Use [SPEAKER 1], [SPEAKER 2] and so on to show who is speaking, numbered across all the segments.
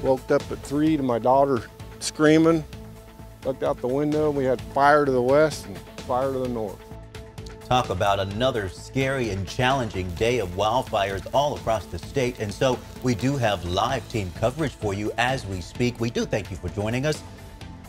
[SPEAKER 1] Woke up at 3 to my daughter screaming. Looked out the window, we had fire to the west and fire to the north.
[SPEAKER 2] Talk about another scary and challenging day of wildfires all across the state. And so we do have live team coverage for you as we speak. We do thank you for joining us.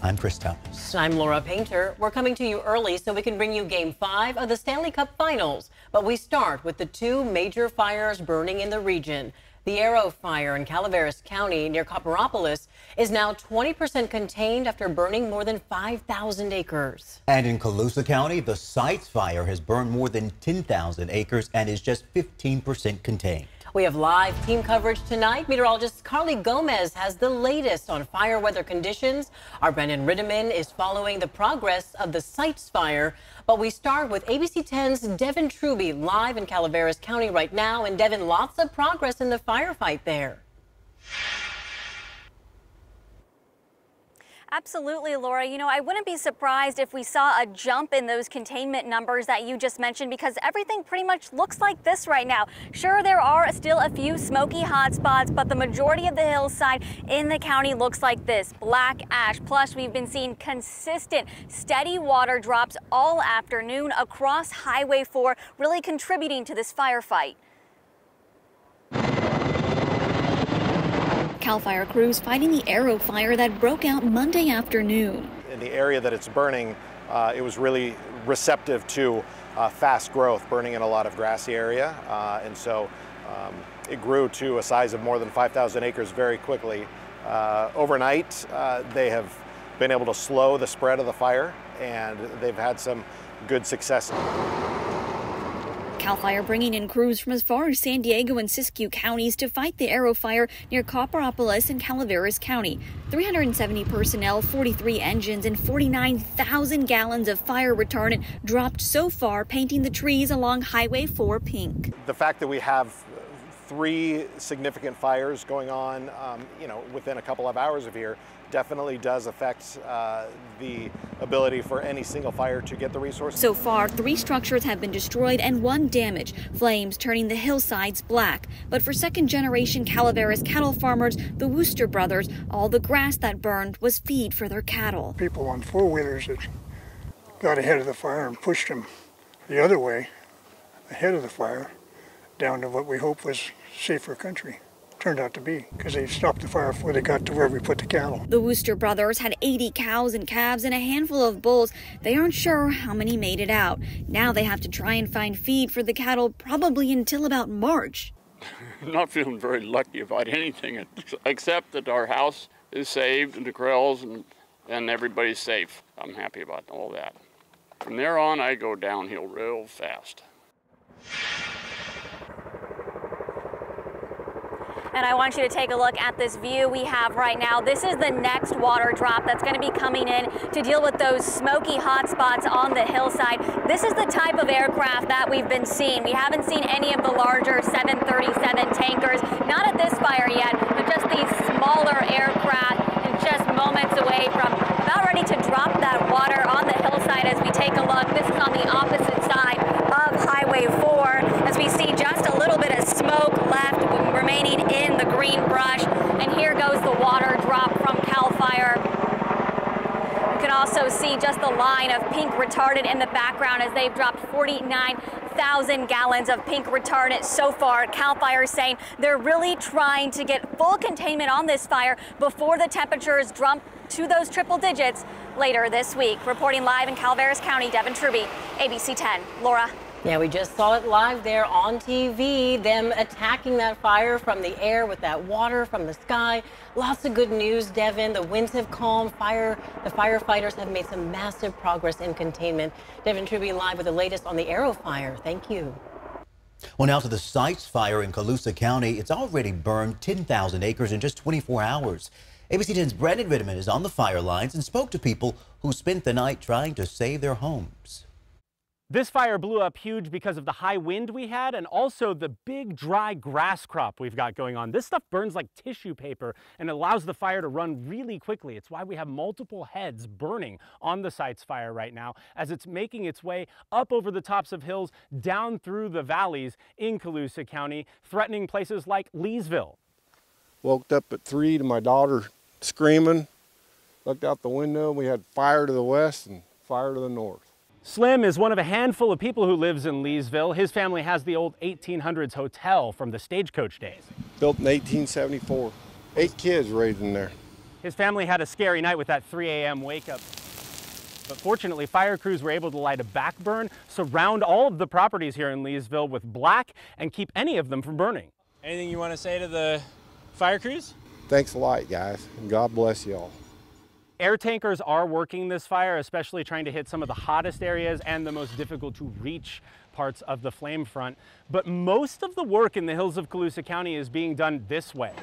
[SPEAKER 2] I'm Chris Thomas.
[SPEAKER 3] I'm Laura Painter. We're coming to you early so we can bring you Game 5 of the Stanley Cup Finals. But we start with the two major fires burning in the region. The Arrow Fire in Calaveras County near Copperopolis is now 20% contained after burning more than 5,000 acres.
[SPEAKER 2] And in Colusa County, the Sites Fire has burned more than 10,000 acres and is just 15% contained.
[SPEAKER 3] We have live team coverage tonight. Meteorologist Carly Gomez has the latest on fire weather conditions. Our Brendan Ritteman is following the progress of the Sites Fire. But we start with ABC 10's Devin Truby live in Calaveras County right now. And Devin, lots of progress in the firefight there.
[SPEAKER 4] Absolutely, Laura. You know, I wouldn't be surprised if we saw a jump in those containment numbers that you just mentioned, because everything pretty much looks like this right now. Sure, there are still a few smoky hot spots, but the majority of the hillside in the county looks like this, black ash. Plus, we've been seeing consistent, steady water drops all afternoon across Highway 4, really contributing to this firefight. CAL FIRE crews fighting the Arrow Fire that broke out Monday afternoon.
[SPEAKER 5] In the area that it's burning, it was really receptive to fast growth, burning in a lot of grassy area, and so it grew to a size of more than 5,000 acres very quickly. Overnight, they have been able to slow the spread of the fire, and they've had some good success.
[SPEAKER 4] CAL FIRE bringing in crews from as far as San Diego and Siskiyou counties to fight the Arrow Fire near Copperopolis and Calaveras County. 370 personnel, 43 engines, and 49,000 gallons of fire retardant dropped so far, painting the trees along Highway 4 pink.
[SPEAKER 5] The fact that we have 3 significant fires going on, within a couple of hours of here definitely does affect the ability for any single fire to get the resources.
[SPEAKER 4] So far, 3 structures have been destroyed and 1 damaged, flames turning the hillsides black. But for second-generation Calaveras cattle farmers, the Wooster brothers, all the grass that burned was feed for their cattle.
[SPEAKER 6] People on four-wheelers that got ahead of the fire and pushed them the other way, ahead of the fire, down to what we hope was safer country. Turned out to be, because they stopped the fire before they got to where we put the cattle.
[SPEAKER 4] The Wooster brothers had 80 cows and calves and a handful of bulls. They aren't sure how many made it out. Now they have to try and find feed for the cattle probably until about March.
[SPEAKER 7] Not feeling very lucky about anything, except that our house is saved and the corrals and everybody's safe. I'm happy about all that. From there on, I go downhill real fast.
[SPEAKER 4] And I want you to take a look at this view we have right now. This is the next water drop that's going to be coming in to deal with those smoky hot spots on the hillside. This is the type of aircraft that we've been seeing. We haven't seen any of the larger 737 tankers, not at this fire yet, but just these smaller aircraft, and just moments away from about ready to drop that water on the hillside as we take a look. This is on the opposite side of Highway 4 as we see just a little bit of smoke left remaining in the green brush. And here goes the water drop from CAL FIRE. You can also see just the line of pink retardant in the background as they've dropped 49,000 gallons of pink retardant so far. CAL FIRE is saying they're really trying to get full containment on this fire before the temperatures drop to those triple digits later this week. Reporting live in Calaveras County, Devin Truby, ABC 10. Laura.
[SPEAKER 3] Yeah, we just saw it live there on TV, them attacking that fire from the air with that water from the sky. Lots of good news, Devin. The winds have calmed. The firefighters have made some massive progress in containment. Devin Truby live with the latest on the Arrow Fire. Thank you.
[SPEAKER 2] Well, now to the Sites Fire in Colusa County. It's already burned 10,000 acres in just 24 hours. ABC 10's Brendan Ritteman is on the fire lines and spoke to people who spent the night trying to save their homes.
[SPEAKER 8] This fire blew up huge because of the high wind we had and also the big dry grass crop we've got going on. This stuff burns like tissue paper and allows the fire to run really quickly. It's why we have multiple heads burning on the Sites Fire right now as it's making its way up over the tops of hills, down through the valleys in Colusa County, threatening places like Leesville.
[SPEAKER 1] Woke up at 3 to my daughter screaming. Looked out the window. We had fire to the west and fire to the north.
[SPEAKER 8] Slim is one of a handful of people who lives in Leesville. His family has the old 1800s hotel from the stagecoach days.
[SPEAKER 1] Built in 1874. 8 kids raised in there.
[SPEAKER 8] His family had a scary night with that 3 a.m. wake up. But fortunately, fire crews were able to light a back burn, surround all of the properties here in Leesville with black, and keep any of them from burning.
[SPEAKER 9] Anything you want to say to the fire crews?
[SPEAKER 1] Thanks a lot, guys, and God bless y'all.
[SPEAKER 8] Air tankers are working this fire, especially trying to hit some of the hottest areas and the most difficult to reach parts of the flame front. But most of the work in the hills of Colusa County is being done this way.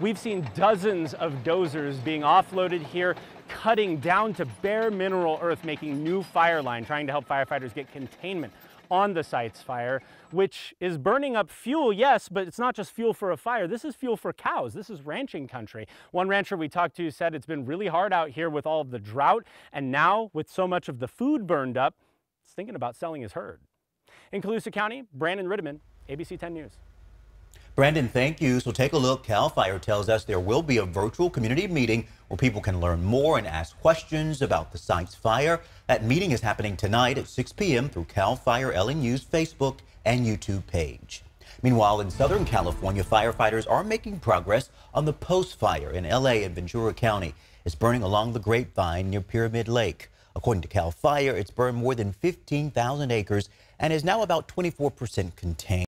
[SPEAKER 8] We've seen dozens of dozers being offloaded here, cutting down to bare mineral earth, making new fire line, trying to help firefighters get containment on the site's fire, which is burning up fuel, yes, but it's not just fuel for a fire. This is fuel for cows. This is ranching country. One rancher we talked to said it's been really hard out here with all of the drought, and now with so much of the food burned up, he's thinking about selling his herd. In Colusa County, Brandon Rittiman, ABC 10 News.
[SPEAKER 2] Brandon, thank you. So take a look. CAL FIRE tells us there will be a virtual community meeting where people can learn more and ask questions about the site's fire. That meeting is happening tonight at 6 p.m. through CAL FIRE LNU's Facebook and YouTube page. Meanwhile, in Southern California, firefighters are making progress on the Post Fire in LA and Ventura County. It's burning along the Grapevine near Pyramid Lake. According to CAL FIRE, it's burned more than 15,000 acres and is now about 24% contained.